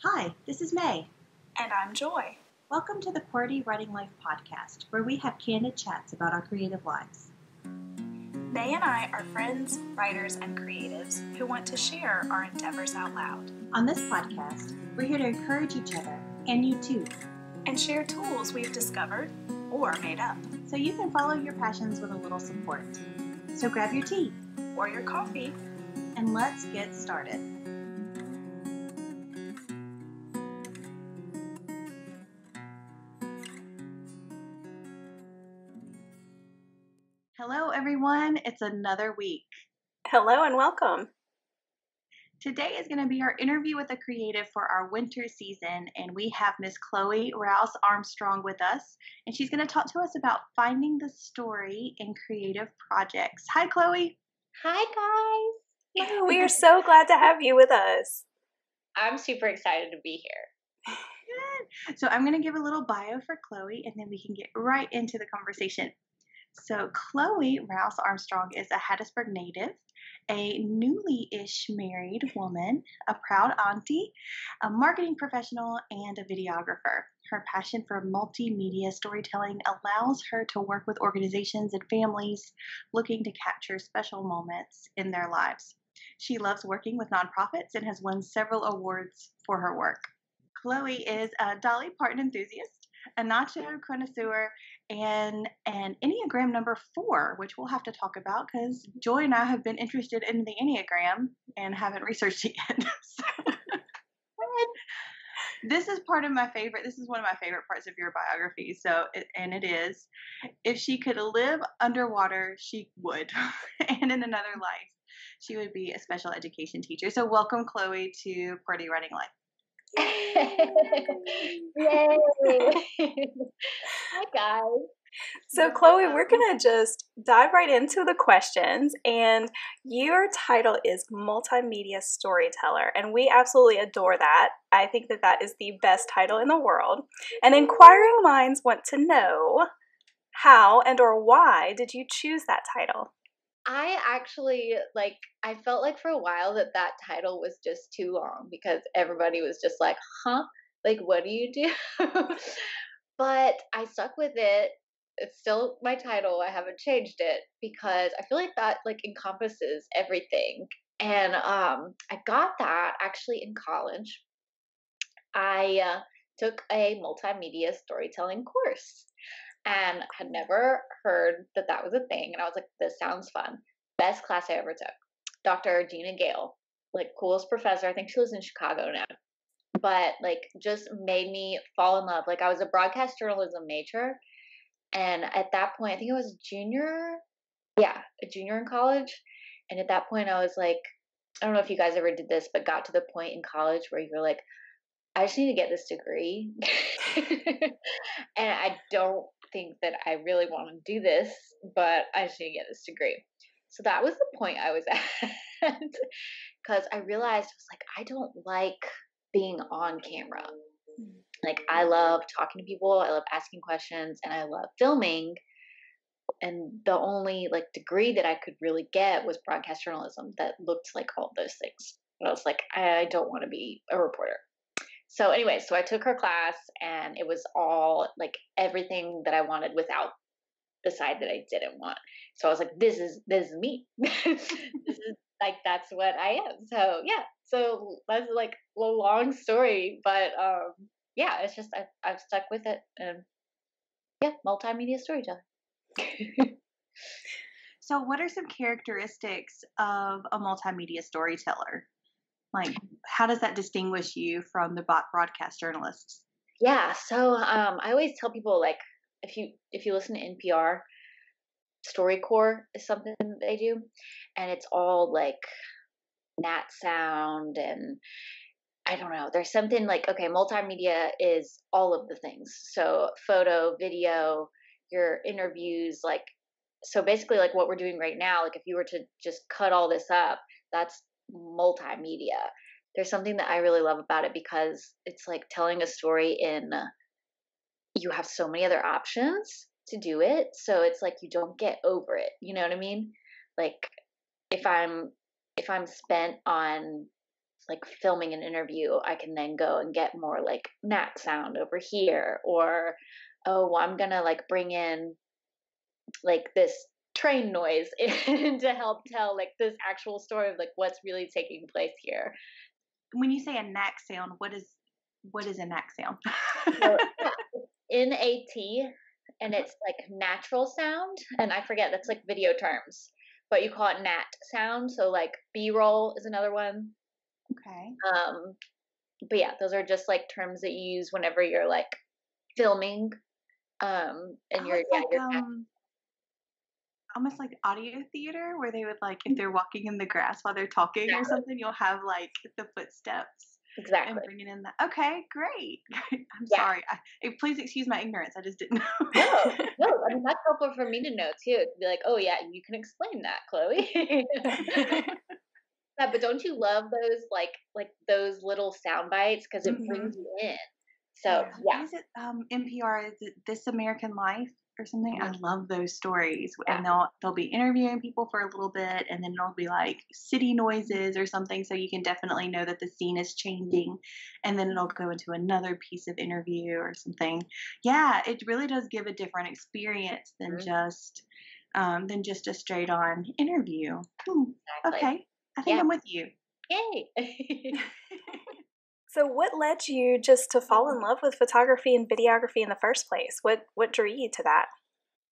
Hi, this is May. And I'm Joy. Welcome to the QWERTY Writing Life podcast, where we have candid chats about our creative lives. May and I are friends, writers, and creatives who want to share our endeavors out loud. On this podcast, we're here to encourage each other, and you too, and share tools we've discovered or made up, so you can follow your passions with a little support. So grab your tea or your coffee, and let's get started. Hello, everyone. It's another week. Hello and welcome. Today is going to be our interview with a creative for our winter season, and we have Miss Chloe Rouse Armstrong with us, and she's going to talk to us about finding the story in creative projects. Hi, Chloe. Hi, guys. We are so glad to have you with us. I'm super excited to be here. Good. So I'm going to give a little bio for Chloe, and then we can get right into the conversation. So Chloe Rouse Armstrong is a Hattiesburg native, a newly-ish married woman, a proud auntie, a marketing professional, and a videographer. Her passion for multimedia storytelling allows her to work with organizations and families looking to capture special moments in their lives. She loves working with nonprofits and has won several awards for her work. Chloe is a Dolly Parton enthusiast, a nacho connoisseur, and an Enneagram number 4, which we'll have to talk about because Joy and I have been interested in the Enneagram and haven't researched it yet. This is one of my favorite parts of your biography. It is, if she could live underwater, she would. And in another life, she would be a special education teacher. So welcome, Chloe, to QWERTY Writing Life. Yay! Hi, guys. So, Chloe, we're going to just dive right into the questions, and your title is Multimedia Storyteller, and we absolutely adore that. I think that is the best title in the world, and inquiring minds want to know how and or why did you choose that title? I actually, I felt like for a while that title was just too long because everybody was just like, huh? Like, what do you do? But I stuck with it. It's still my title. I haven't changed it because I feel like that encompasses everything. And I got that actually in college. I took a multimedia storytelling course and had never heard that was a thing. And I was like, this sounds fun. Best class I ever took. Dr. Gina Gale, coolest professor. I think she lives in Chicago now. But just made me fall in love. I was a broadcast journalism major. And at that point, I think I was a junior in college. And at that point, I was like, I don't know if you guys ever did this, but got to the point in college where you were like, I just need to get this degree. And I don't think that I really want to do this, but I just need to get this degree. So that was the point I was at. Because I realized, I was like, I don't like being on camera. I love talking to people, I love asking questions, and I love filming. And the only degree that I could really get was broadcast journalism that looked like all those things. But I was like, I don't want to be a reporter. So anyway, I took her class, and it was all everything that I wanted without the side that I didn't want. So I was like, this is me. This is that's what I am. So yeah. So that's a long story, but yeah, it's just I've stuck with it, and yeah, multimedia storytelling. So what are some characteristics of a multimedia storyteller? How does that distinguish you from the broadcast journalists? Yeah, so I always tell people if you listen to NPR, StoryCorps is something they do, and it's all nat sound, and I don't know. There's something okay, multimedia is all of the things. So photo, video, your interviews, so basically what we're doing right now, if you were to just cut all this up, that's multimedia. There's something that I really love about it because it's telling a story you have so many other options to do it. So it's you don't get over it. You know what I mean? If I'm spent on like filming an interview, I can then go and get more like Nat sound over here, or oh, well, I'm gonna like bring in like this train noise in to help tell like this actual story of like what's really taking place here. When you say a knack sound, what is a knack sound? So in AT, and it's like natural sound, and I forget, that's like video terms, but you call it nat sound. So like B-roll is another one. Okay. But yeah, those are just like terms that you use whenever you're like filming. And Oh, it's like almost like audio theater where they would like if they're walking in the grass while they're talking or something, you'll have like the footsteps. Exactly. And bringing in that. Okay, great. I'm Yeah. sorry. Please excuse my ignorance. I just didn't know. No, I mean that's helpful for me to know too. To be like, oh yeah, you can explain that, Chloe. Yeah, but don't you love those like those little sound bites because it brings you in? So Yeah. yeah, What is it? NPR, is it This American Life or something? I love those stories. yeah, And they'll be interviewing people for a little bit and then it'll be like city noises or something so you can definitely know that the scene is changing and then it'll go into another piece of interview or something. Yeah, it really does give a different experience than just a straight on interview. exactly. Okay. I think I'm with you. Yay. So what led you just to fall in love with photography and videography in the first place? What drew you to that?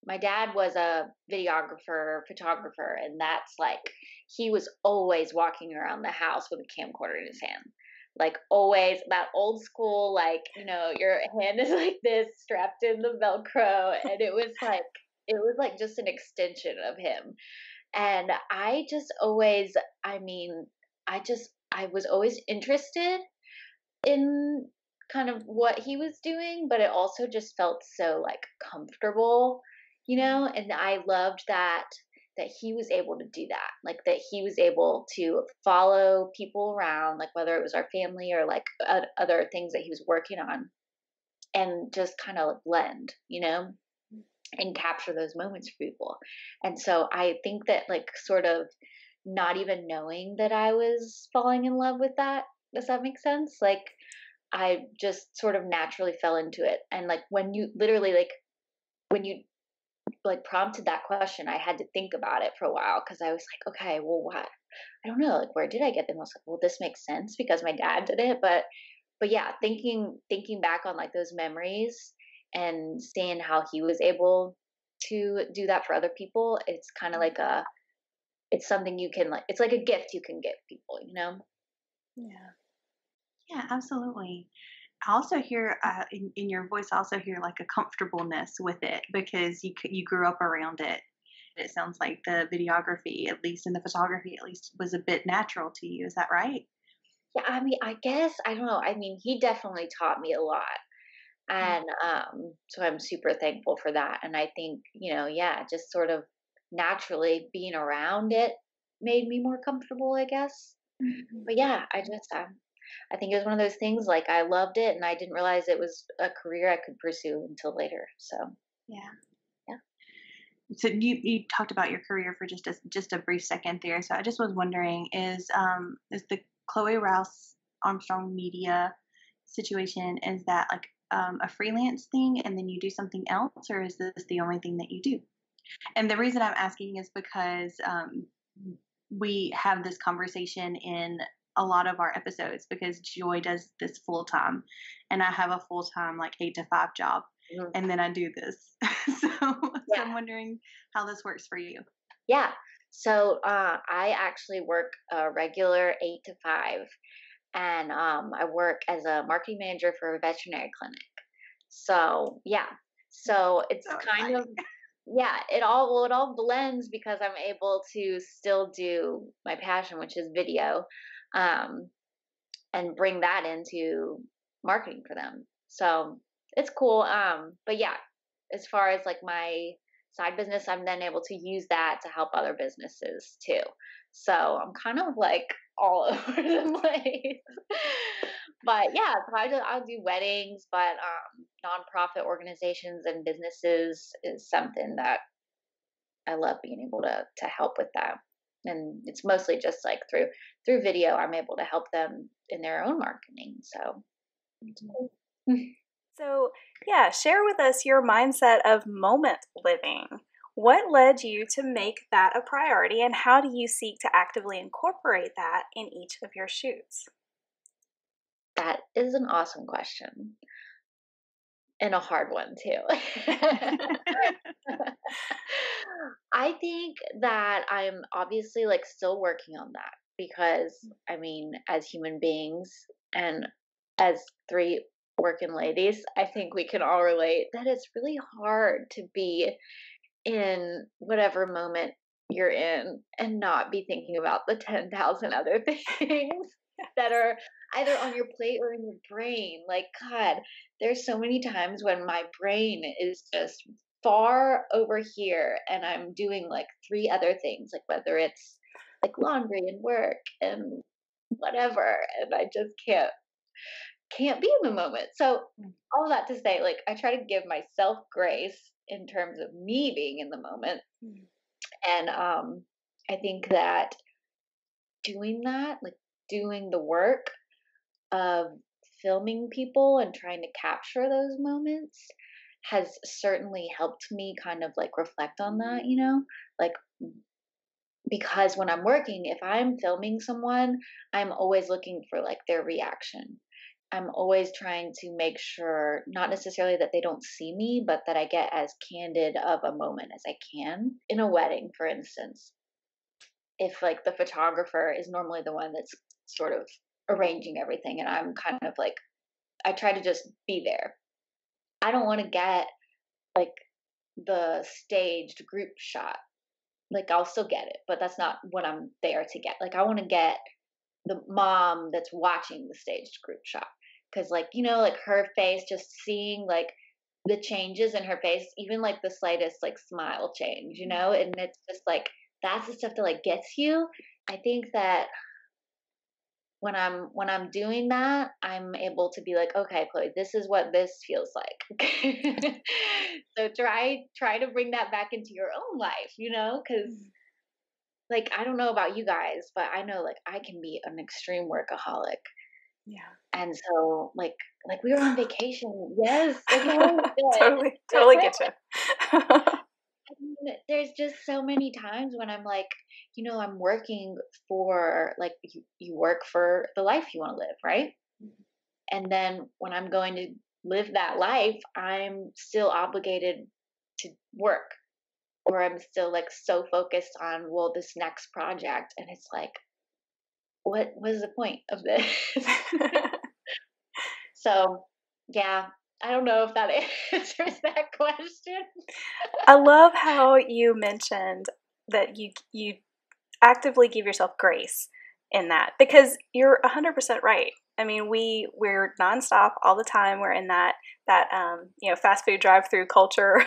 My dad was a videographer, photographer, and that's like he was always walking around the house with a camcorder in his hand. Like always that old school, like, your hand is like this strapped in the Velcro. And it was like just an extension of him. And I just always, I was always interested in kind of what he was doing, but it also just felt so like comfortable, and I loved that he was able to do that, like that he was able to follow people around, like whether it was our family or like other things that he was working on, and just kind of blend, and capture those moments for people. And so I think that like sort of not even knowing that I was falling in love with that, does that make sense? Like I just sort of naturally fell into it. And like when you literally when you like prompted that question, I had to think about it for a while because I was like, okay, well, what? I don't know, like where did I get them? I was like, well, this makes sense because my dad did it, but yeah, thinking back on like those memories and seeing how he was able to do that for other people, it's kind of like it's something you can like, it's like a gift you can give people, Yeah. Yeah, absolutely. I also hear in your voice, I also hear like a comfortableness with it because you grew up around it. It sounds like the videography, at least in the photography, at least was a bit natural to you. Is that right? Yeah, I mean, I guess I don't know. I mean, he definitely taught me a lot. And so I'm super thankful for that. And I think, yeah, just sort of naturally being around it made me more comfortable, I guess. Mhm. But yeah, I think it was one of those things like I loved it and I didn't realize it was a career I could pursue until later. So, Yeah. yeah. So you talked about your career for just a brief second there. So I just was wondering, is the Chloe Rouse Armstrong Media situation, is that like a freelance thing and then you do something else, or is this the only thing that you do? And the reason I'm asking is because we have this conversation in a lot of our episodes because Joy does this full time and I have a full time like 8 to 5 job Mhm. and then I do this. so, so Yeah. I'm wondering how this works for you. Yeah. So I actually work a regular 8 to 5, and I work as a marketing manager for a veterinary clinic. So yeah, so it's So kind of, exciting. yeah, it all blends because I'm able to still do my passion, which is video, um, and bring that into marketing for them. So it's cool. But yeah, as far as like my side business, I'm then able to use that to help other businesses too. So I'm kind of like all over the place. But yeah, so I'll do weddings, but nonprofit organizations and businesses is something that I love being able to help with that. And it's mostly just like through through video, I'm able to help them in their own marketing. So it's cool. So, yeah, share with us your mindset of moment living. What led you to make that a priority, and how do you seek to actively incorporate that in each of your shoots? That is an awesome question. And a hard one too. I think that I'm obviously like still working on that because I mean, as human beings and as three working ladies, I think we can all relate that it's really hard to be in whatever moment you're in and not be thinking about the 10,000 other things that are either on your plate or in your brain. Like, God, there's so many times when my brain is just far over here and I'm doing like three other things, like whether it's like laundry and work and whatever, and I just can't be in the moment. So all that to say, like I try to give myself grace in terms of me being in the moment. And I think that doing that, like doing the work of filming people and trying to capture those moments has certainly helped me kind of like reflect on that, like because when I'm working, if I'm filming someone, I'm always looking for like their reaction. I'm always trying to make sure, not necessarily that they don't see me, but that I get as candid of a moment as I can. In a wedding, for instance, if like the photographer is normally the one that's sort of arranging everything and I'm kind of like, I try to just be there. I don't want to get like the staged group shot. Like I'll still get it, but that's not what I'm there to get. Like I want to get the mom that's watching the staged group shot. Cause like, like her face, just seeing like the changes in her face, even like the slightest like smile change, and it's just like, that's the stuff that like gets you. I think that when I'm doing that, I'm able to be like, okay, Chloe, this is what this feels like. So try to bring that back into your own life, because like I don't know about you guys, but I know like I can be an extreme workaholic. Yeah. And so like we were on vacation. Yes. Okay. Totally get you. I mean, there's just so many times when I'm like, I'm working for like you work for the life you want to live, right? And then when I'm going to live that life, I'm still obligated to work, or I'm still like so focused on, well, this next project, and it's like, what was the point of this? So, yeah, I don't know if that answers that question. I love how you mentioned that you actively give yourself grace in that, because you're 100% right. I mean, we're nonstop all the time. We're in that fast food drive-through culture,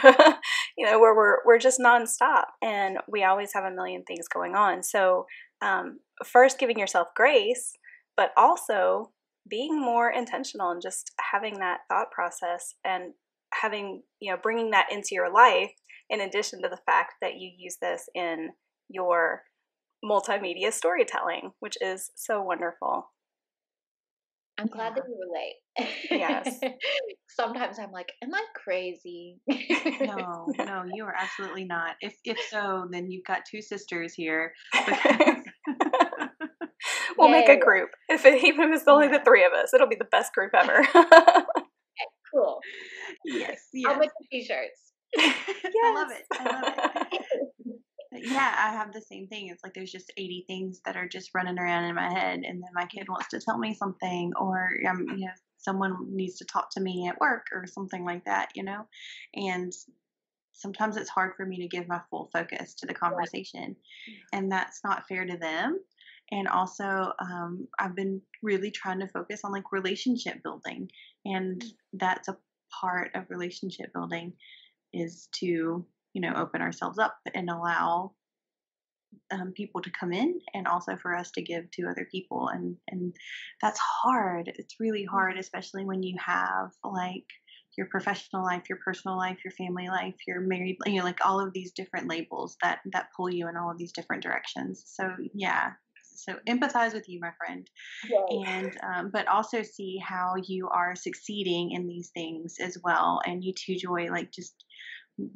where we're just nonstop, and we always have a million things going on. So, first giving yourself grace, but also being more intentional and just having that thought process and having, bringing that into your life, in addition to the fact that you use this in your multimedia storytelling, which is so wonderful. I'm glad that you relate. Yes. Sometimes I'm like, am I crazy? No, you are absolutely not. If so, then you've got two sisters here. We'll make a group. Even if it's only the three of us, it'll be the best group ever. Cool. Yes. I'll make the t-shirts. Yes. I love it. Yeah, I have the same thing. It's like there's just 80 things that are just running around in my head, and then my kid wants to tell me something, or someone needs to talk to me at work or something like that, and sometimes it's hard for me to give my full focus to the conversation, and that's not fair to them. And also, I've been really trying to focus on like relationship building, and that's a part of relationship building is to open ourselves up and allow people to come in, and also for us to give to other people, and that's hard. It's really hard, especially when you have like your professional life, your personal life, your family life, your married, like all of these different labels that pull you in all of these different directions. So yeah, So empathize with you, my friend, Right. and but also see how you are succeeding in these things as well. And you too, Joy, like just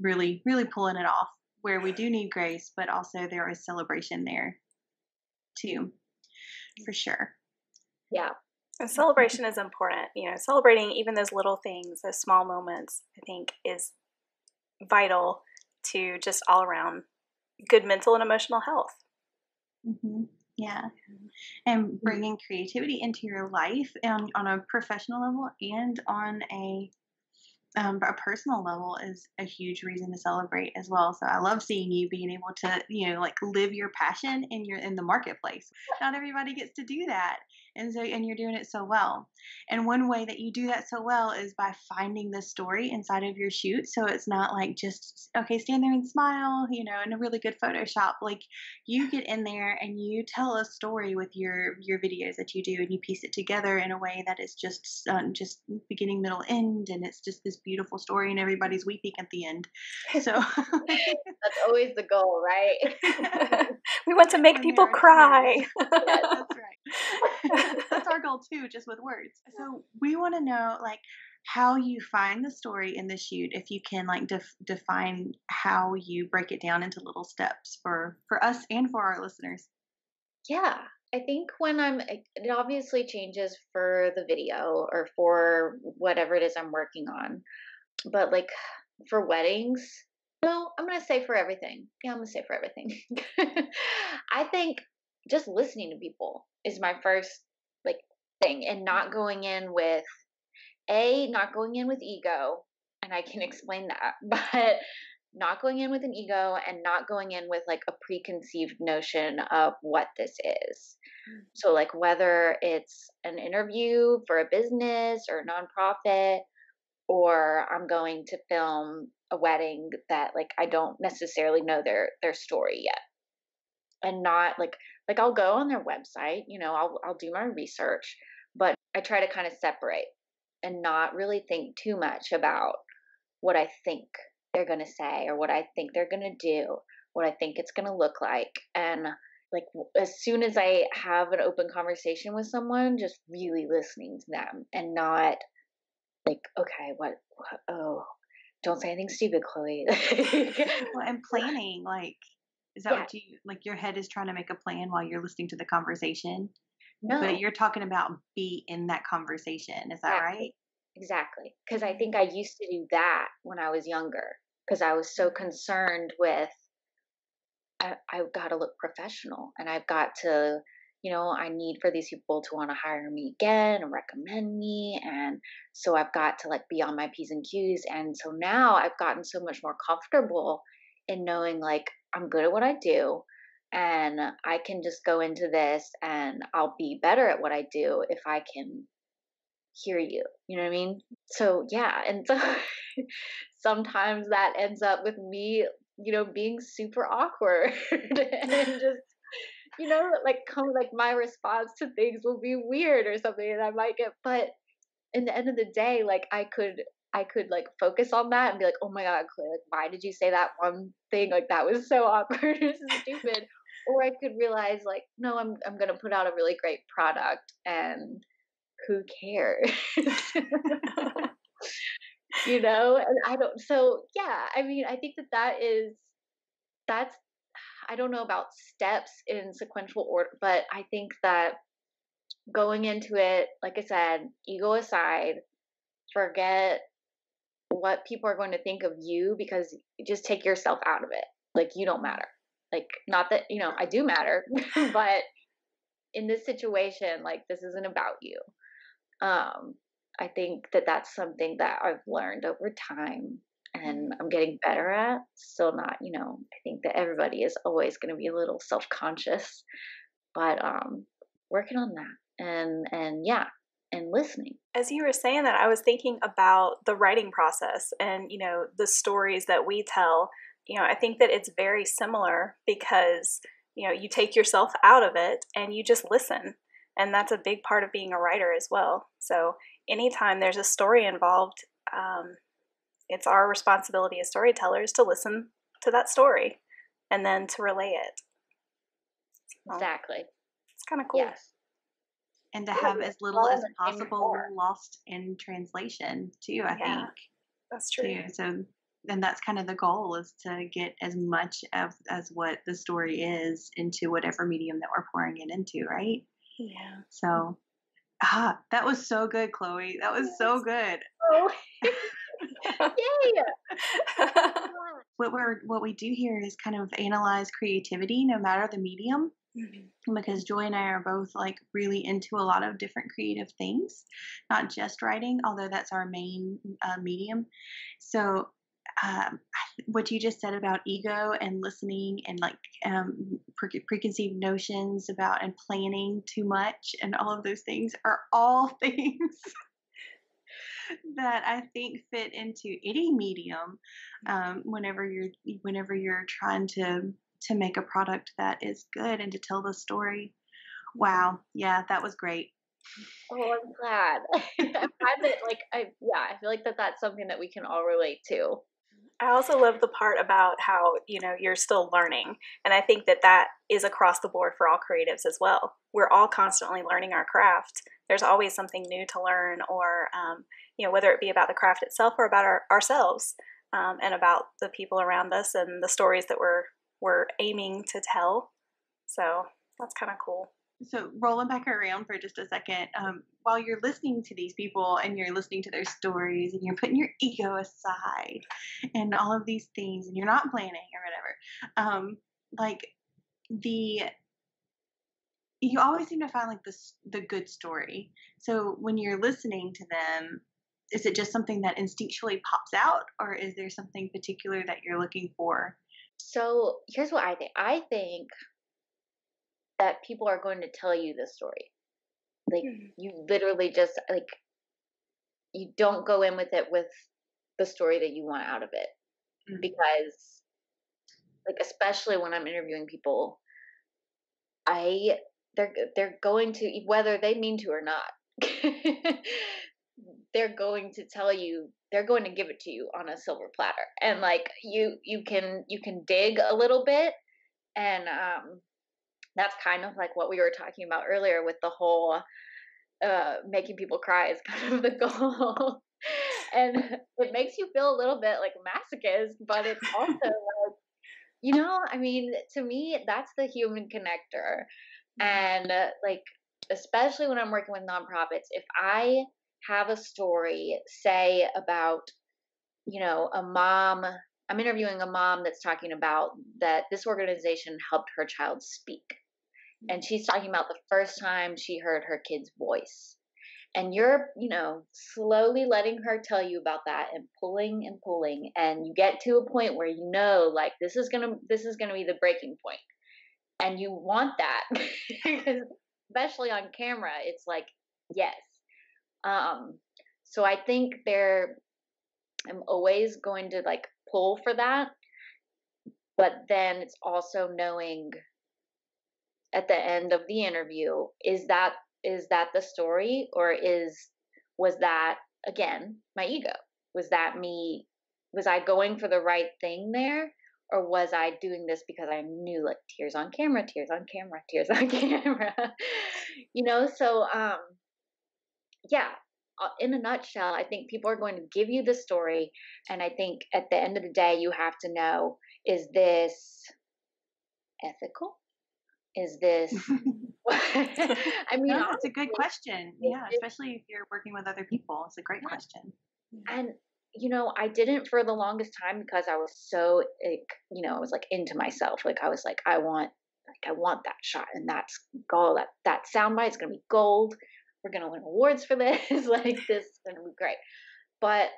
really, really pulling it off. Where we do need grace, but also there is celebration there too, for sure. Yeah. And celebration is important. Celebrating even those little things, those small moments, I think is vital to just all around good mental and emotional health. Yeah. And bringing creativity into your life and on a professional level and on a personal level is a huge reason to celebrate as well. So I love seeing you being able to, like live your passion in the marketplace. Not everybody gets to do that. And you're doing it so well. And one way that you do that so well is by finding the story inside of your shoot. So it's not like just, okay, stand there and smile, in a really good Photoshop. Like you get in there and you tell a story with your videos that you do, and you piece it together in a way that is just beginning, middle, end, and it's just this beautiful story, and everybody's weeping at the end. So That's always the goal, right? We want to make when people there are cry. tears. That's right. That's our goal too, just with words. So we want to know, like, how you find the story in the shoot. If you can, like, define how you break it down into little steps for us and for our listeners. Yeah. I think it obviously changes for the video or for whatever it is I'm working on. But like for weddings, no, I'm going to say for everything. Yeah, I'm going to say for everything. I think just listening to people is my first like thing, and not going in with not going in with ego, and I can explain that, but not going in with an ego and not going in with like a preconceived notion of what this is. So, like, whether it's an interview for a business or a nonprofit, or I'm going to film a wedding that like I don't necessarily know their story yet. And not like I'll go on their website, I'll do my research, but I try to kind of separate and not really think too much about what I think they're going to say or what I think they're going to do, what I think it's going to look like. And like as soon as I have an open conversation with someone, just really listening to them and not like, okay, what oh, don't say anything stupid, Chloe. Well, and planning, like, is that Yeah, what you like? Your head is trying to make a plan while you're listening to the conversation, but no, you're talking about be in that conversation. Is that right? exactly. Exactly. Because I think I used to do that when I was younger because I was so concerned with I've got to look professional and I've got to, I need for these people to want to hire me again and recommend me. And so I've got to like be on my P's and Q's. And so now I've gotten so much more comfortable in knowing like I'm good at what I do and I can just go into this and I'll be better at what I do if I can hear you. You know what I mean? So yeah. And so sometimes that ends up with me being super awkward and just, like come like my response to things will be weird or something and I might get, but in the end of the day, like I could like focus on that and be like, oh my God, Claire, like, why did you say that one thing? Like that was so awkward or stupid. Or I could realize like, no, I'm gonna put out a really great product and who cares? And I don't, so yeah, I mean, I think that's I don't know about steps in sequential order, but I think that going into it, like I said, ego aside, forget what people are going to think of you because you just take yourself out of it. Like you don't matter. Like not that, I do matter, but in this situation, like this isn't about you. I think that that's something that I've learned over time and I'm getting better at. Still not, I think that everybody is always going to be a little self-conscious, but working on that and yeah, and listening. As you were saying that, I was thinking about the writing process and, the stories that we tell. I think that it's very similar because, you take yourself out of it and you just listen. And that's a big part of being a writer as well. So anytime there's a story involved, it's our responsibility as storytellers to listen to that story and then to relay it. Exactly. It's kind of cool. Yes. And to have as little as possible lost in translation too, I think. That's true. Too. So then that's kind of the goal, is to get as much as what the story is into whatever medium that we're pouring it into, right? Yeah. So that was so good, Chloe. That was so good. Oh. Yay! What we do here is kind of analyze creativity no matter the medium. Mm-hmm. Because Joy and I are both like really into a lot of different creative things, not just writing, although that's our main medium. So what you just said about ego and listening and like preconceived notions about and planning too much and all of those things are all things that I think fit into any medium whenever you're trying to make a product that is good and to tell the story. Wow. Yeah, that was great. Oh, I'm glad. I'm glad that I feel like that's something that we can all relate to. I also love the part about how, you're still learning. And I think that is across the board for all creatives as well. We're all constantly learning our craft. There's always something new to learn, or, whether it be about the craft itself or about ourselves and about the people around us and the stories that we're aiming to tell. So that's kind of cool. So rolling back around for just a second, while you're listening to these people and you're listening to their stories and you're putting your ego aside and all of these things and you're not planning or whatever, you always seem to find like the good story. So when you're listening to them, is it just something that instinctually pops out, or is there something particular that you're looking for? So here's what I think. I think that people are going to tell you this story. Like, you literally just, you don't go in with it with the story that you want out of it. Mm-hmm. Because, especially when I'm interviewing people, they're going to, whether they mean to or not, they're going to tell you, they're going to give it to you on a silver platter. And you can dig a little bit, and that's kind of like what we were talking about earlier with the whole making people cry is kind of the goal. And it makes you feel a little bit like a masochist, but it's also to me, that's the human connector. And especially when I'm working with nonprofits, if I have a story, say about, a mom, I'm interviewing a mom that's talking about that this organization helped her child speak. And she's talking about the first time she heard her kid's voice. And you're, slowly letting her tell you about that and pulling, and you get to a point where this is gonna be the breaking point. And you want that because especially on camera, it's like, yes. So I think I'm always going to pull for that, but then it's also knowing at the end of the interview, is that the story, or was that again my ego? Was that me? Was I going for the right thing there, or was I doing this because I knew tears on camera, tears on camera, tears on camera? So yeah. In a nutshell, I think people are going to give you the story, and I think at the end of the day, you have to know: is this ethical? Is this? No, that's a good question. Yeah, especially if you're working with other people. It's a great question. And I didn't for the longest time because I was so I was into myself. I was I want that shot, and that's gold. That soundbite is gonna be gold. We're gonna win awards for this. This is gonna be great. But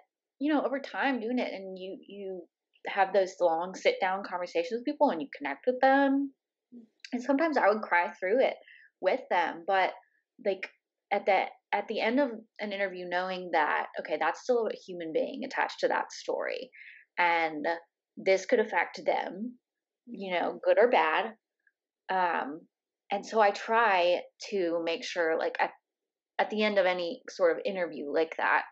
over time doing it, and you have those long sit down conversations with people, and you connect with them. And sometimes I would cry through it with them, but at the end of an interview, knowing that, okay, that's still a human being attached to that story, and this could affect them, good or bad. And so I try to make sure, at the end of any sort of interview like that,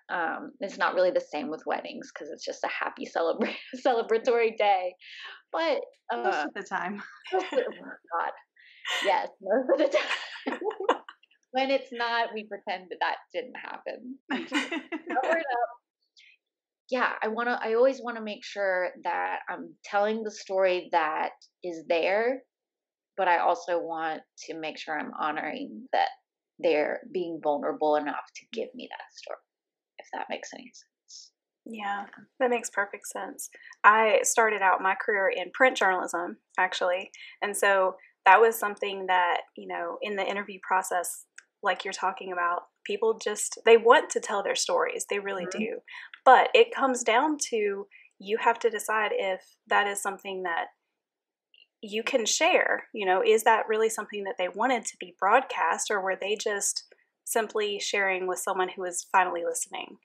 it's not really the same with weddings because it's just a happy celebratory day. But most of the time, oh God, Yes, most of the time. When it's not, we pretend that didn't happen. We just cover it up. Yeah, I always want to make sure that I'm telling the story that is there, but I also want to make sure I'm honoring that they're being vulnerable enough to give me that story, if that makes any sense. Yeah, that makes perfect sense. I started out my career in print journalism, actually. And so that was something that, in the interview process, like you're talking about, people they want to tell their stories. They really Mm-hmm. do. But it comes down to you have to decide if that is something that you can share. Is that really something that they wanted to be broadcast, or were they just simply sharing with someone who is finally listening?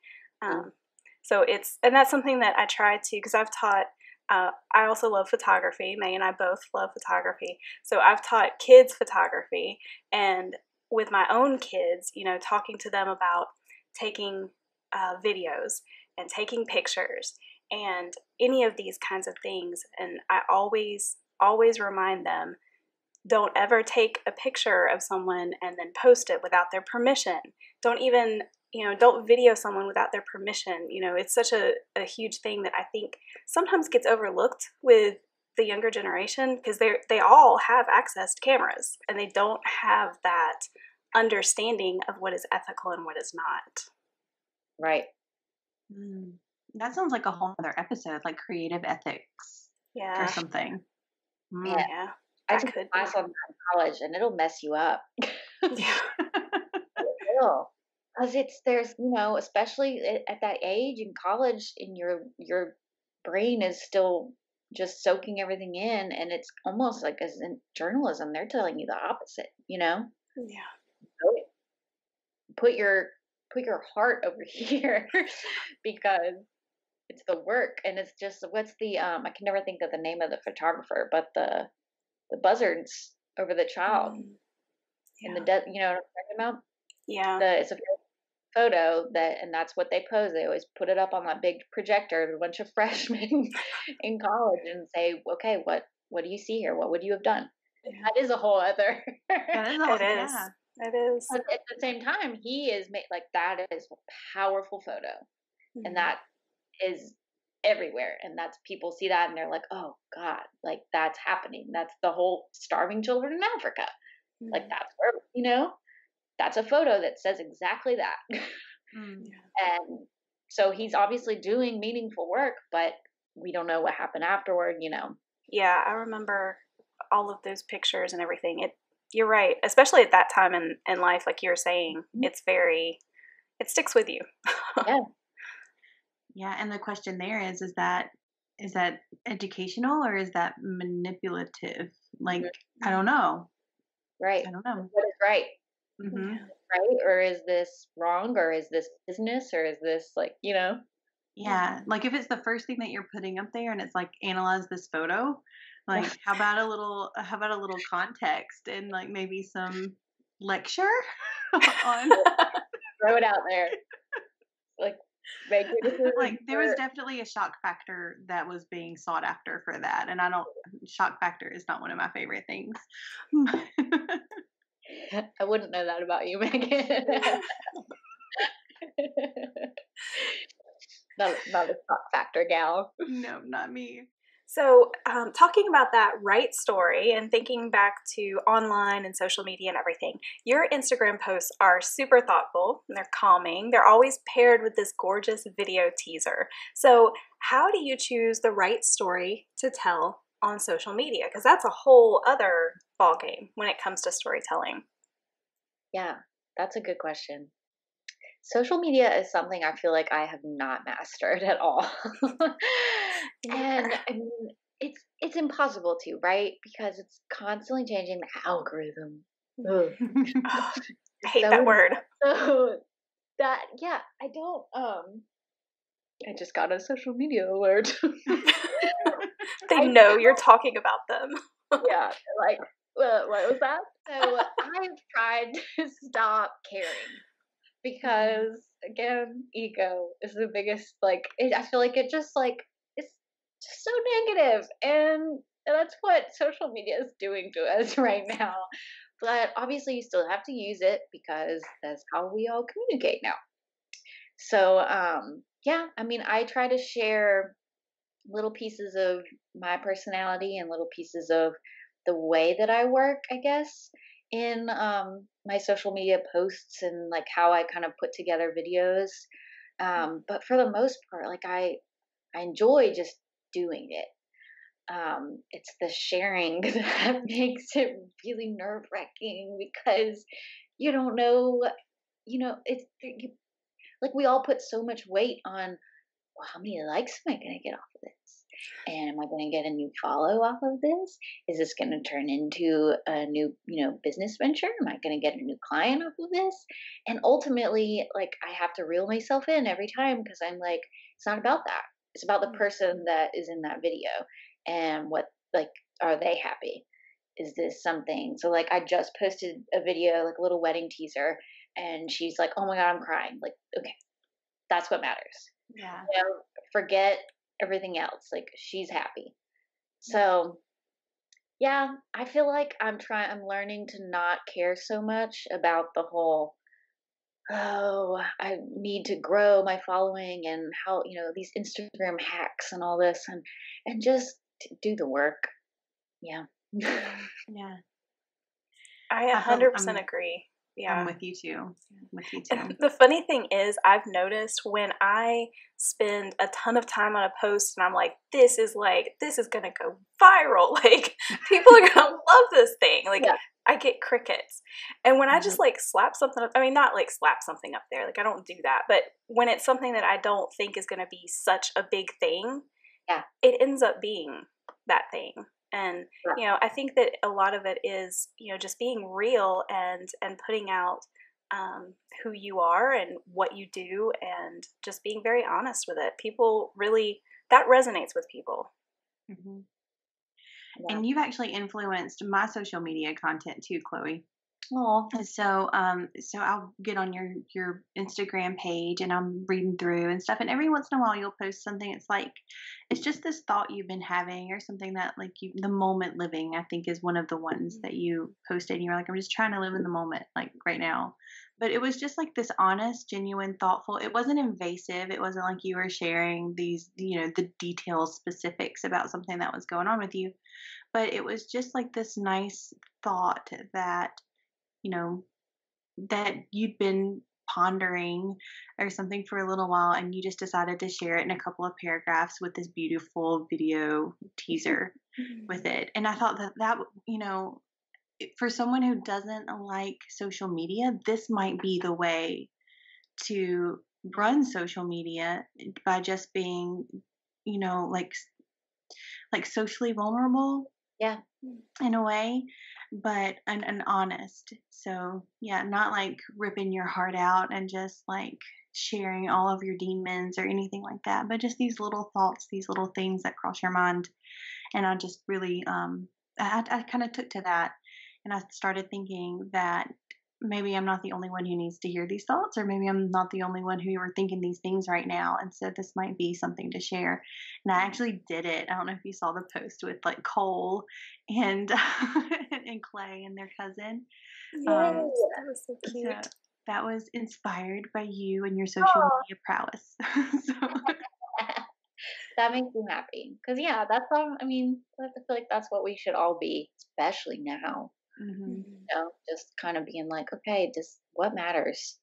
So and that's something that I try to, because I've taught, I also love photography. May and I both love photography. So I've taught kids photography, and with my own kids, talking to them about taking videos and taking pictures and any of these kinds of things. And I always remind them, don't ever take a picture of someone and then post it without their permission. Don't even, don't video someone without their permission. It's such a huge thing that I think sometimes gets overlooked with the younger generation, because they all have access to cameras and they don't have that understanding of what is ethical and what is not. Right. That sounds like a whole other episode, like creative ethics or something. Yeah. I took a class on that in college, and it'll mess you up. Yeah. It will. Because there's, especially at that age in college, and your brain is still just soaking everything in, and it's almost like, as in journalism, they're telling you the opposite, Yeah. So put your heart over here, because it's the work, and it's just, what's the I can never think of the name of the photographer, but the buzzards over the child in the you know what I'm talking about? Yeah. It's a photo and that's what they pose. They always put it up on that big projector of a bunch of freshmen in college and say, okay, what do you see here? What would you have done? Yeah. That is a whole other. It is. It is. But at the same time, he is like, that is a powerful photo, and that is everywhere, and that's, people see that and they're like, oh God, like, that's happening. That's the whole starving children in Africa. Like, that's where, that's a photo that says exactly that. And so he's obviously doing meaningful work, but we don't know what happened afterward. Yeah, I remember all of those pictures and everything. You're right, especially at that time in life, like you were saying, it sticks with you. Yeah, and the question there is that educational or is that manipulative? Like, I don't know. Right. I don't know. What is right? Mm-hmm. Right? Or is this wrong? Or is this business? Or is this, like, Yeah, like if it's the first thing that you're putting up there and it's like, analyze this photo, like how about a little context and like maybe some lecture on throw it out there. Like, make it like there was definitely a shock factor that was being sought after for that, and shock factor is not one of my favorite things. I wouldn't know that about you, Megan. not a shock factor gal. No, not me. So, talking about that right story and thinking back to online and social media and everything, your Instagram posts are super thoughtful, and they're calming. They're always paired with this gorgeous video teaser. So, how do you choose the right story to tell on social media? Because that's a whole other ballgame when it comes to storytelling. Yeah, that's a good question. Social media is something I feel like I have not mastered at all. And I mean, it's impossible to, right? Because it's constantly changing, the algorithm. I hate that word. So that, yeah, I don't, I just got a social media alert. They know you're talking about them. Yeah, like, what was that? So I've tried to stop caring. Because, again, ego is the biggest, like, I feel like it just, like, it's just so negative. And And that's what social media is doing to us right now. But obviously, you still have to use it because that's how we all communicate now. So, yeah, I mean, I try to share little pieces of my personality and little pieces of the way that I work, I guess, in my social media posts and like how I kind of put together videos. But for the most part, like I enjoy just doing it. It's the sharing that makes it really nerve wracking because you don't know, it's like we all put so much weight on, well, how many likes am I going to get off of this? And am I going to get a new follow off of this? Is this going to turn into a new, business venture? Am I going to get a new client off of this? And ultimately, like, I have to reel myself in every time because I'm like, it's not about that. It's about the person that is in that video and what, like, are they happy? Is this something? So, like, I just posted a video, like a little wedding teaser, and she's like, oh my God, I'm crying. Like, okay, that's what matters. Yeah. Forget everything else. Like, she's happy. So yeah, I feel like I'm learning to not care so much about the whole, oh, I need to grow my following and how, these Instagram hacks and all this, and just do the work. Yeah. Yeah. I I feel 100% agree. Yeah. I'm with you too. And the funny thing is, I've noticed when I spend a ton of time on a post and I'm like, this is going to go viral. Like, people are going to love this thing. Like, Yeah. I get crickets. And when I just like slap something up, I mean, not like slap something up there. Like, I don't do that. But when it's something that I don't think is going to be such a big thing, Yeah, it ends up being that thing. And, I think that a lot of it is, just being real and putting out who you are and what you do and just being very honest with it. People really, that resonates with people. Mm-hmm. Yeah. And you've actually influenced my social media content too, Chloe. Oh, So I'll get on your Instagram page and I'm reading through and stuff, and every once in a while you'll post something. It's like, it's just this thought you've been having or something that like the moment living, I think, is one of the ones that you posted. And you were like, I'm just trying to live in the moment, like right now. But it was just like this honest, genuine, thoughtful. It wasn't invasive. It wasn't like you were sharing these, the details, specifics about something that was going on with you. But it was just like this nice thought that, that you'd been pondering or something for a little while, and you just decided to share it in a couple of paragraphs with this beautiful video teaser with it. And I thought that for someone who doesn't like social media, this might be the way to run social media, by just being, like socially vulnerable. yeah. In a way, but and honest. So yeah, not like ripping your heart out and just like sharing all of your demons or anything like that, but just these little thoughts, these little things that cross your mind. And I just really I kind of took to that, and I started thinking that maybe I'm not the only one who needs to hear these thoughts, or maybe I'm not the only one who are thinking these things right now. And so this might be something to share. And I actually did it. I don't know if you saw the post with like Cole and and Clay and their cousin. Yes, that was so cute. So that was inspired by you and your social media prowess. So. That makes me happy because that's all. I mean, I feel like that's what we should all be, especially now. Mm-hmm. Just kind of being like, okay, just what matters.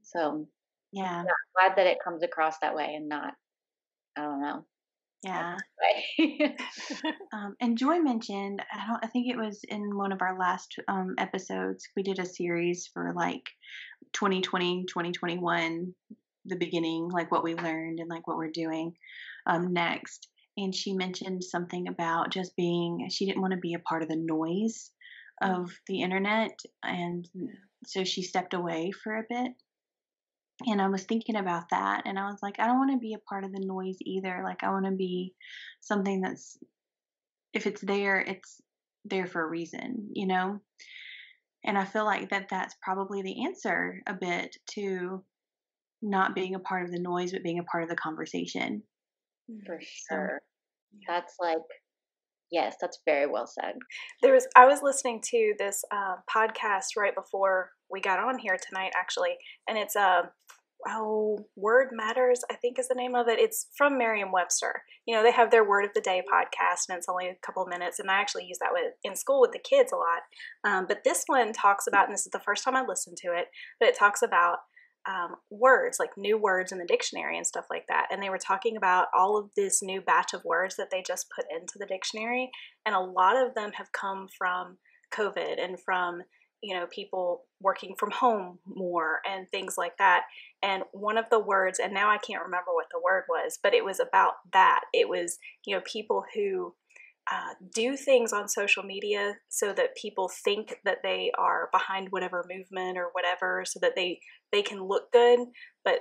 So Yeah. glad that it comes across that way and not, I don't know. Yeah. Way. And Joy mentioned, I think it was in one of our last episodes, we did a series for like 2020, 2021, the beginning, like what we learned and like what we're doing next. And she mentioned something about just she didn't want to be a part of the noise of the internet. And so she stepped away for a bit. And I was thinking about that, and I was like, I don't want to be a part of the noise either. Like, I want to be something that's, if it's there for a reason, And I feel like that's probably the answer a bit to not being a part of the noise, but being a part of the conversation. For sure. That's like Yes, that's very well said. I was listening to this podcast right before we got on here tonight, actually, and it's Word Matters, I think is the name of it. It's from Merriam-Webster. They have their Word of the Day podcast, and it's only a couple of minutes, and I actually use that in school with the kids a lot. But this one talks about, and this is the first time I listened to it, but it talks about words, like new words in the dictionary and stuff like that. And they were talking about all of this new batch of words that they just put into the dictionary. And a lot of them have come from COVID and from, people working from home more and things like that. And one of the words, and now I can't remember what the word was, but it was about that. It was, people who do things on social media so that people think that they are behind whatever movement or whatever, so that they can look good, but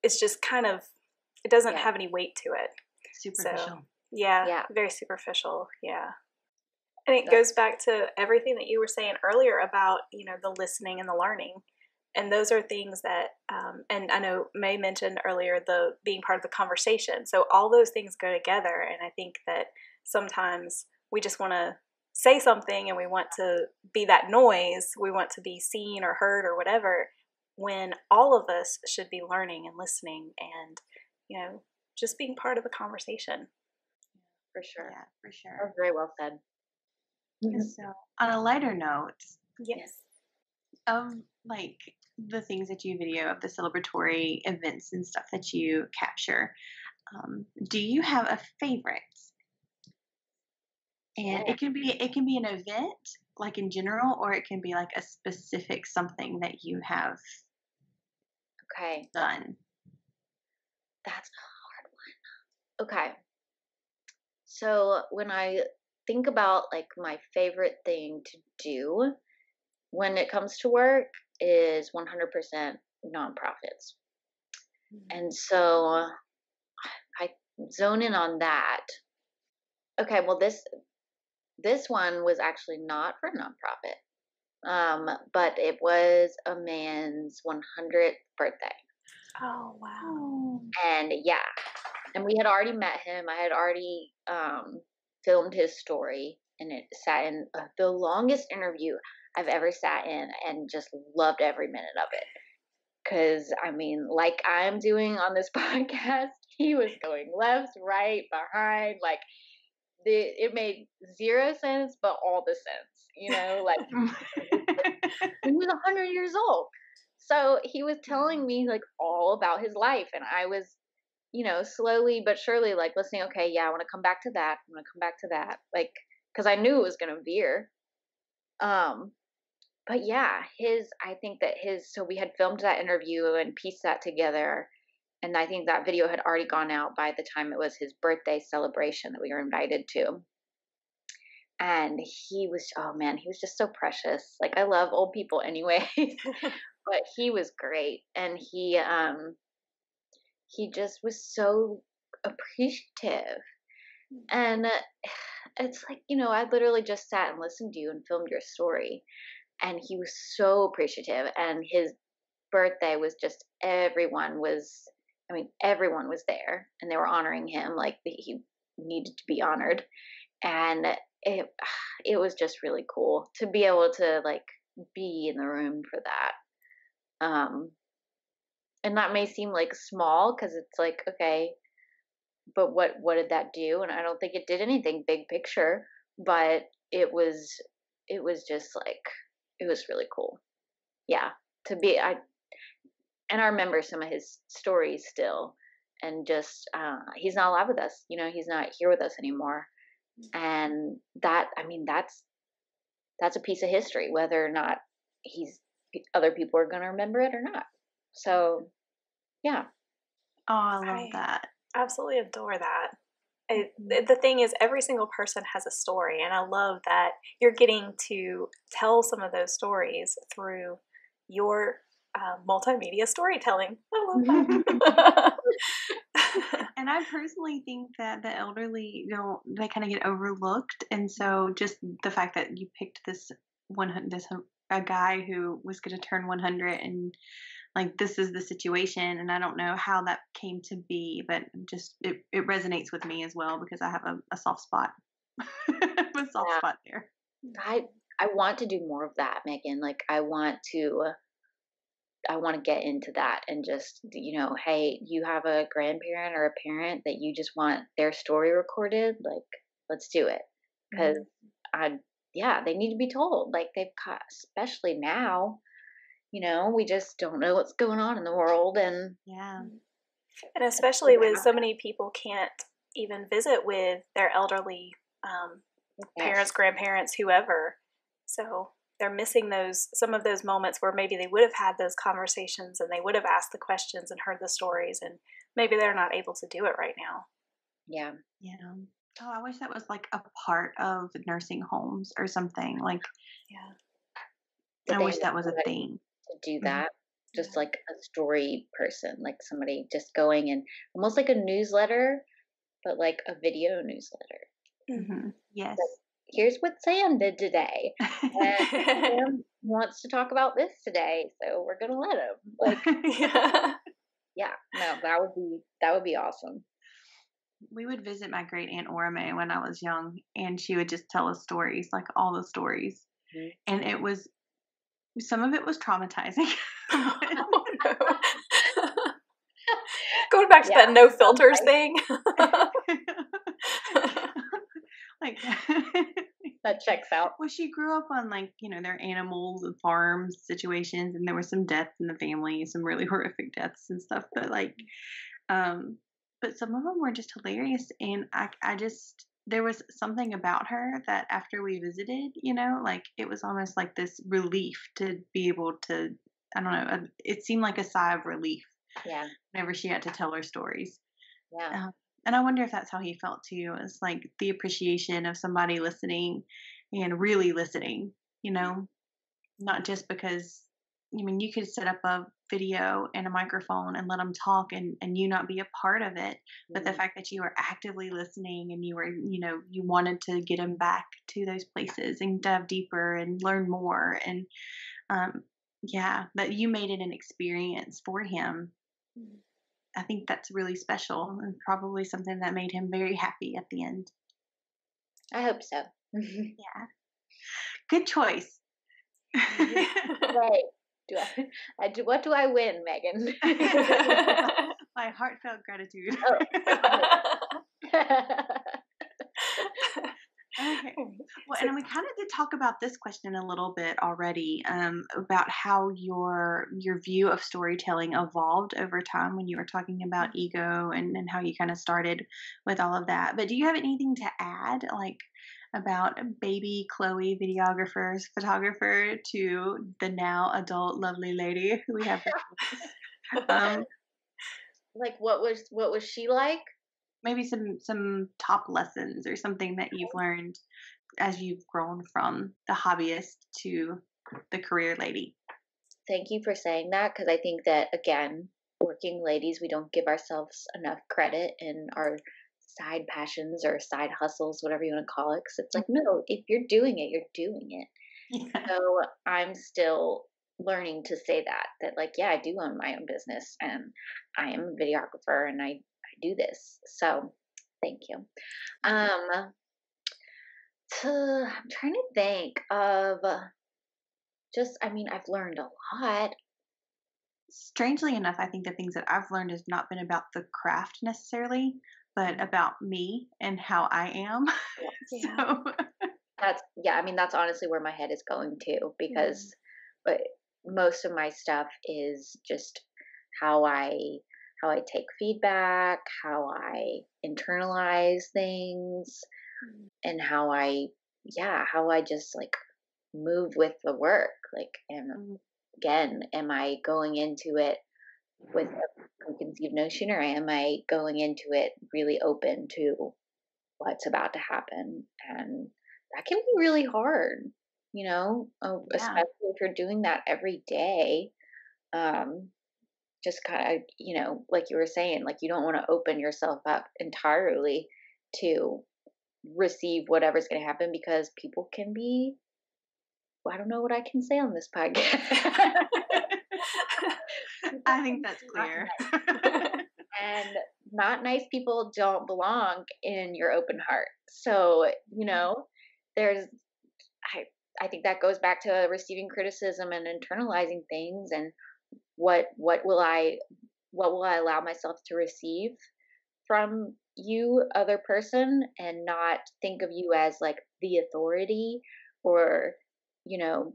it's just kind of, it doesn't have any weight to it. Superficial. So, yeah, very superficial. Yeah. And it goes back to everything that you were saying earlier about, the listening and the learning. And those are things that, and I know May mentioned earlier, the being part of the conversation. So all those things go together. And I think that sometimes we just want to say something and we want to be that noise. We want to be seen or heard or whatever, when all of us should be learning and listening and, just being part of the conversation. For sure. Yeah, for sure. That's very well said. So, on a lighter note, yes, of like the things that you video, of the celebratory events and stuff that you capture, do you have a favorite? And it can be an event, like in general, or it can be like a specific something that you have done. That's a hard one. Okay. So when I think about like my favorite thing to do when it comes to work is 100% nonprofits. And so I zone in on that. Okay, well this one was actually not for nonprofit. But it was a man's 100th birthday. Oh, wow. And and we had already met him. I had already filmed his story, and it sat in the longest interview I've ever sat in, and just loved every minute of it. Because, I mean, like I'm doing on this podcast, he was going left, right, behind, like it made zero sense, but all the sense, like he was 100 years old. So he was telling me like all about his life, and I was, slowly but surely like listening. Okay, yeah, I want to come back to that. I want to come back to that, like, because I knew it was gonna veer. But yeah, I think that so we had filmed that interview and pieced that together, and I think that video had already gone out by the time it was his birthday celebration that we were invited to. And he was, oh man, he was just so precious. Like, I love old people anyway, but he was great. And he just was so appreciative. And it's like, I literally just sat and listened to you and filmed your story. And he was so appreciative. And his birthday was just, everyone was there, and they were honoring him like he needed to be honored. And it was just really cool to be able to like be in the room for that. And that may seem like small, because it's like, okay, but what did that do? And I don't think it did anything big picture, but it was just like, it was really cool. Yeah, and I remember some of his stories still, and just he's not alive with us. He's not here with us anymore. And that, I mean, that's a piece of history, whether or not other people are going to remember it or not. So, yeah. Oh, I love that. Absolutely adore that. The thing is, every single person has a story, and I love that you're getting to tell some of those stories through your multimedia storytelling. I love that. And I personally think that the elderly, they kind of get overlooked, and so just the fact that you picked a guy who was going to turn 100, and like, this is the situation, and I don't know how that came to be, but just it resonates with me as well, because I have a soft spot a soft Yeah. spot there. I want to do more of that, Megan. Like I want to get into that and just, hey, you have a grandparent or a parent that you just want their story recorded, like let's do it. Cuz Mhm. I yeah, they need to be told. Like they've got, especially now, we just don't know what's going on in the world and Yeah. And especially with so many people can't even visit with their elderly parents, yes. grandparents, whoever. So they're missing some of those moments where maybe they would have had those conversations and they would have asked the questions and heard the stories, and maybe they're not able to do it right now. Yeah. Yeah. Oh, I wish that was like a part of nursing homes or something. Like, Yeah. Did I they wish have that was a somebody thing. to do Mhm. that? Just Yeah. like a story person, like somebody just going and almost like a newsletter, but like a video newsletter. Mhm. Yes. Like, here's what Sam did today. And Sam wants to talk about this today, so we're gonna let him. Like, Yeah. yeah, no, that would be awesome. We would visit my great aunt Orame when I was young, and she would just tell us stories, like all the stories. Mhm. And some of it was traumatizing. Oh, no. Going back to Yeah, that no sounds filters right. thing. Like, That checks out. well, she grew up on like, their animals and farms situations, and there were some deaths in the family, some really horrific deaths and stuff. Um, but some of them were just hilarious, and I just there was something about her that after we visited, like it was almost like this relief to be able to. I don't know. It seemed like a sigh of relief Yeah, whenever she had to tell her stories. yeah. And I wonder if that's how he felt too. It's like the appreciation of somebody listening and really listening, not just because, you could set up a video and a microphone and let them talk and you not be a part of it. But the Mhm. fact that you were actively listening and you wanted to get them back to those places and dive deeper and learn more. And yeah, that you made it an experience for him. I think that's really special and probably something that made him very happy at the end. I hope so. Yeah. Good choice. Right. Do I do what do I win, Megan? My heartfelt gratitude. Oh. Okay. Well, and we kind of did talk about this question a little bit already, about how your view of storytelling evolved over time when you were talking about ego and how you kind of started with all of that. But do you have anything to add, like about baby Chloe, videographer, photographer, to the now adult lovely lady who we have? Like what was she like? Maybe some top lessons or something that you've learned as you've grown from the hobbyist to the career lady. Thank you for saying that, because I think that, again, working ladies, we don't give ourselves enough credit in our side passions or side hustles, whatever you want to call it. Because it's like, no, if you're doing it, you're doing it. Yeah. So I'm still learning to say that like, yeah, I do own my own business and I am a videographer and I do this. So thank you. Um, I'm trying to think of I mean, I've learned a lot. Strangely enough, I think the things that I've learned has not been about the craft necessarily, but about me and how I am. Yeah. So, I mean, that's honestly where my head is going to, because but most of my stuff is just how I take feedback, how I internalize things, and how I just like move with the work. Like, and again, am I going into it with a preconceived notion, or am I going into it really open to what's about to happen? And that can be really hard, yeah. especially if you're doing that every day. Um, just kind of, like you were saying, like you don't want to open yourself up entirely to receive whatever's going to happen, because people can be, well, I don't know what I can say on this podcast. I think that's clear. And not nice people don't belong in your open heart. So, there's I I think that goes back to receiving criticism and internalizing things, and what will I allow myself to receive from you, other person, and not think of you as like the authority, or you know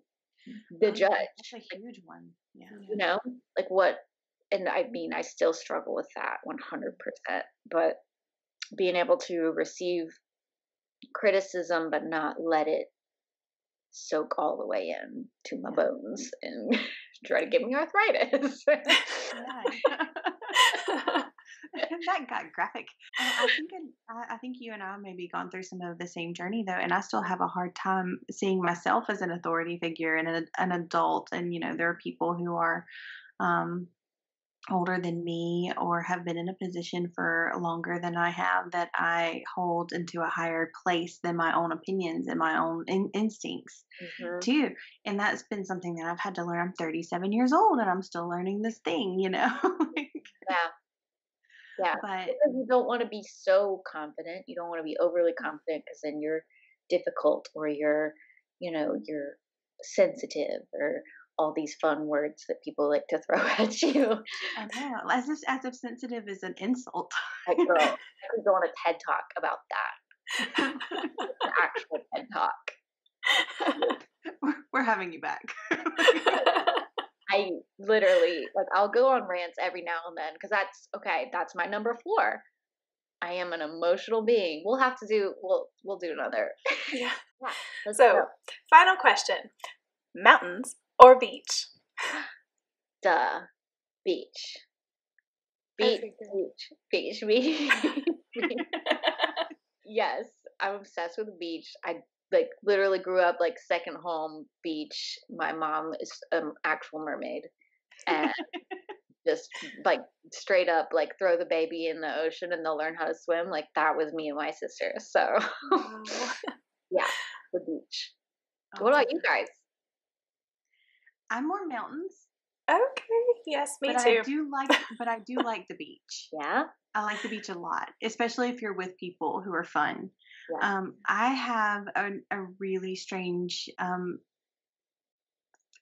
the Oh, yeah, judge. that's a huge one. Yeah. you know like what And I mean, I still struggle with that 100%, but being able to receive criticism but not let it soak all the way in to my bones and try to give me arthritis. Yeah. That got graphic. I think you and I maybe gone through some of the same journey though, and I still have a hard time seeing myself as an authority figure and an adult. And there are people who are um, older than me or have been in a position for longer than I have that I hold into a higher place than my own opinions and my own instincts hmm too. And that's been something that I've had to learn. I'm 37 years old and I'm still learning this thing. Yeah, yeah. But Because you don't want to be so confident. You don't want to be overly confident, because then you're difficult, or you're sensitive, or all these fun words that people like to throw at you. I know, as if sensitive is an insult. Like, girl, I could go on a TED talk about that. An actual TED talk. We're having you back. I literally, like, I'll go on rants every now and then, because that's okay. That's my number 4. I am an emotional being. We'll do another. Yeah. Yeah, let's So, go. final question: mountains or beach? Duh. Beach. I Beach. figured. Beach. Yes, I'm obsessed with the beach. I like literally grew up like second home beach. My mom is an actual mermaid, and just like straight up like throw the baby in the ocean and they'll learn how to swim. Like that was me and my sister. So Wow. yeah, the beach. Oh, What about you guys? I'm more mountains, Okay. Yes, me but too. I do like the beach. Yeah, I like the beach a lot, especially if you're with people who are fun. yeah. I have a really strange.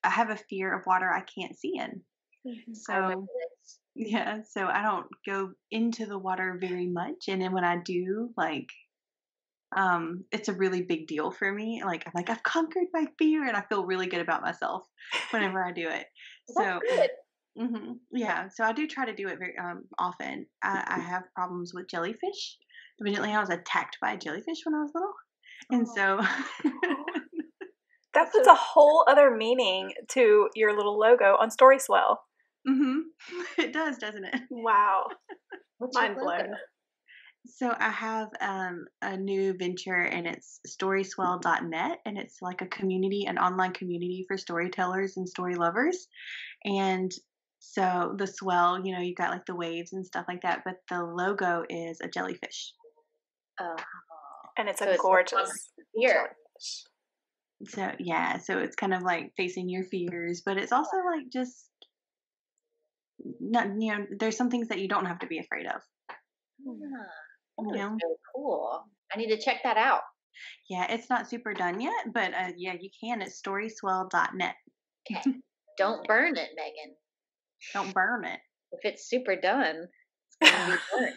I have a fear of water I can't see in. Mhm. I remember So this. yeah, so I don't go into the water very much, and then when I do, like, it's a really big deal for me. Like I'm like I've conquered my fear, and I feel really good about myself whenever I do it. Well, So that's good. yeah, so I do try to do it very often. I have problems with jellyfish. Evidently, I was attacked by a jellyfish when I was little, and Oh, so That puts so a whole other meaning to your little logo on StorySwell. hmm it does, doesn't it? Wow. what's your Mind logo? blown. So I have a new venture, and it's storyswell.net, and it's like an online community for storytellers and story lovers. And so the swell, you've got like the waves and stuff like that, but the logo is a jellyfish. Oh, And it's so a it's no longer gorgeous fear. jellyfish. So yeah, so it's kind of like facing your fears, but it's also like just not, there's some things that you don't have to be afraid of. Ah, You that is know, really cool. I need to check that out. yeah, it's not super done yet, but yeah, you can. It's storyswell.net. Okay. Don't burn it, Megan. Don't burn it. If it's super done, it's going to be burnt.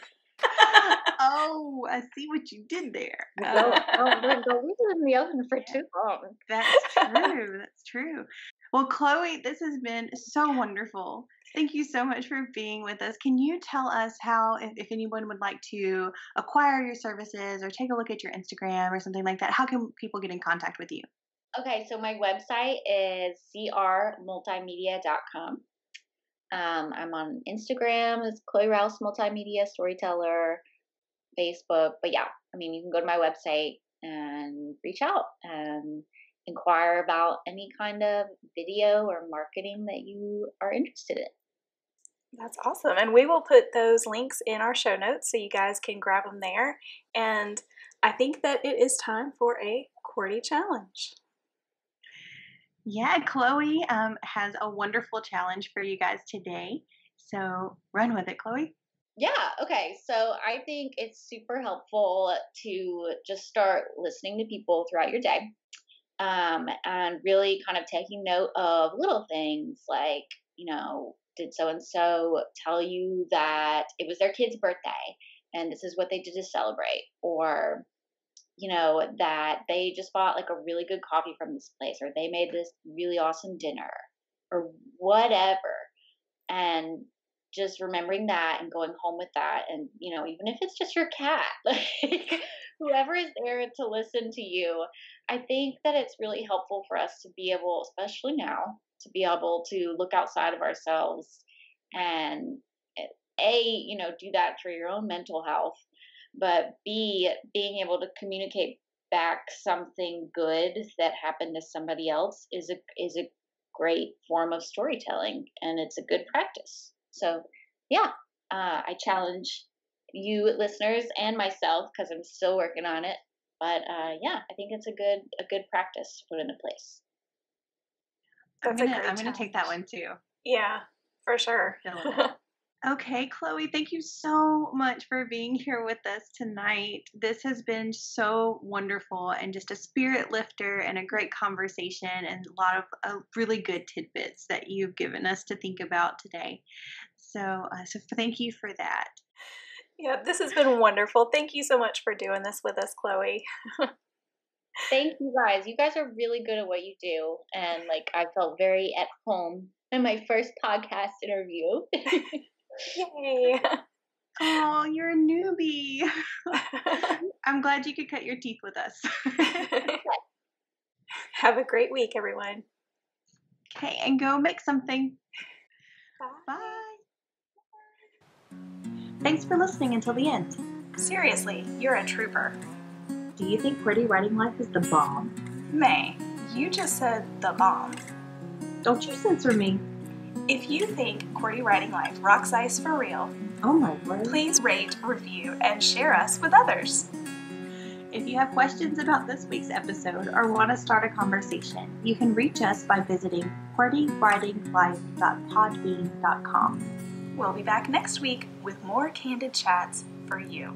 Oh, I see what you did there. Don't leave it in the oven for Yeah. too long. That's true. That's true. Well, Chloe, this has been so wonderful. Thank you so much for being with us. Can you tell us how, if anyone would like to acquire your services or take a look at your Instagram or something like that, how can people get in contact with you? Okay, so my website is crmultimedia.com. I'm on Instagram as Chloe Rouse Multimedia Storyteller, Facebook. But yeah, I mean, you can go to my website and reach out and inquire about any kind of video or marketing that you are interested in. That's awesome. And we will put those links in our show notes so you guys can grab them there. And I think that it is time for a QWERTY challenge. Yeah, Chloe has a wonderful challenge for you guys today. So run with it, Chloe. Yeah, okay. So I think it's super helpful to just start listening to people throughout your day, and really kind of taking note of little things like, did so and so tell you that it was their kid's birthday and this is what they did to celebrate? Or, that they just bought like a really good coffee from this place, or they made this really awesome dinner, or whatever. And just remembering that and going home with that, and even if it's just your cat, like whoever is there to listen to you, I think that it's really helpful for us to be able, especially now, to be able to look outside of ourselves and do that for your own mental health, but b, being able to communicate back something good that happened to somebody else is a great form of storytelling, and it's a good practice. So, yeah, I challenge you listeners and myself, because I'm still working on it. But yeah, I think it's a good practice to put into place. That's I'm gonna take that one too. Yeah, for sure. Okay, Chloe, thank you so much for being here with us tonight. This has been so wonderful and just a spirit lifter and a great conversation, and a lot of really good tidbits that you've given us to think about today. So thank you for that. Yeah, this has been wonderful. Thank you so much for doing this with us, Chloe. Thank you guys. You guys are really good at what you do. And I felt very at home in my first podcast interview. Yay. Oh, you're a newbie. I'm glad you could cut your teeth with us. Have a great week, everyone. Okay, and go make something. Bye. Bye. Thanks for listening until the end. Seriously, you're a trooper. Do you think QWERTY Writing Life is the bomb? May, you just said the bomb. Don't you censor me. If you think QWERTY Writing Life rocks ice for real, oh my word, please rate, review, and share us with others. If you have questions about this week's episode or want to start a conversation, you can reach us by visiting QWERTYWritingLife.podbean.com. We'll be back next week with more candid chats for you.